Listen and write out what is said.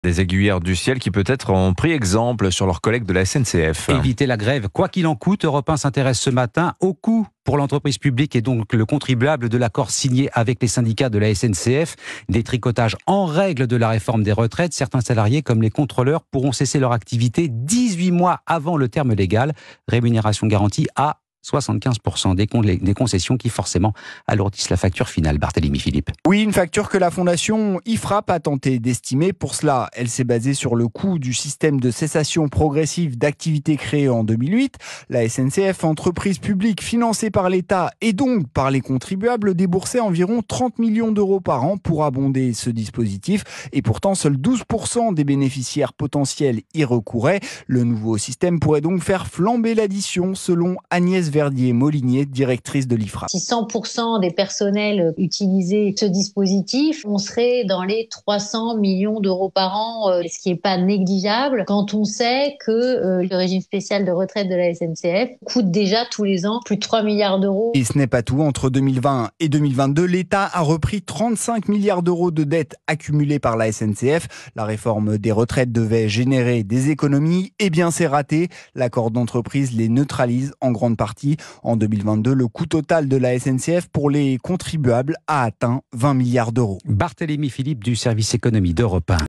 Des aiguilleurs du ciel qui peut-être ont pris exemple sur leurs collègues de la SNCF. Éviter la grève, quoi qu'il en coûte. Europe 1 s'intéresse ce matin au coût pour l'entreprise publique et donc le contribuable de l'accord signé avec les syndicats de la SNCF. Des tricotages en règle de la réforme des retraites. Certains salariés, comme les contrôleurs, pourront cesser leur activité 18 mois avant le terme légal. Rémunération garantie à 75% des concessions qui forcément alourdissent la facture finale. Barthélémy Philippe. Oui, une facture que la fondation IFRAP a tenté d'estimer. Pour cela, elle s'est basée sur le coût du système de cessation progressive d'activité créé en 2008. La SNCF, entreprise publique financée par l'État et donc par les contribuables, déboursait environ 30 millions d'euros par an pour abonder ce dispositif. Et pourtant, seuls 12% des bénéficiaires potentiels y recouraient. Le nouveau système pourrait donc faire flamber l'addition, selon Agnès Verdier-Molinier, directrice de l'IFRAP. Si 100% des personnels utilisaient ce dispositif, on serait dans les 300 millions d'euros par an, ce qui n'est pas négligeable quand on sait que le régime spécial de retraite de la SNCF coûte déjà tous les ans plus de 3 milliards d'euros. Et ce n'est pas tout. Entre 2020 et 2022, l'État a repris 35 milliards d'euros de dettes accumulées par la SNCF. La réforme des retraites devait générer des économies. Eh bien, c'est raté. L'accord d'entreprise les neutralise en grande partie. En 2022, le coût total de la SNCF pour les contribuables a atteint 20 milliards d'euros. Barthélémy Philippe du service économie d'Europe 1.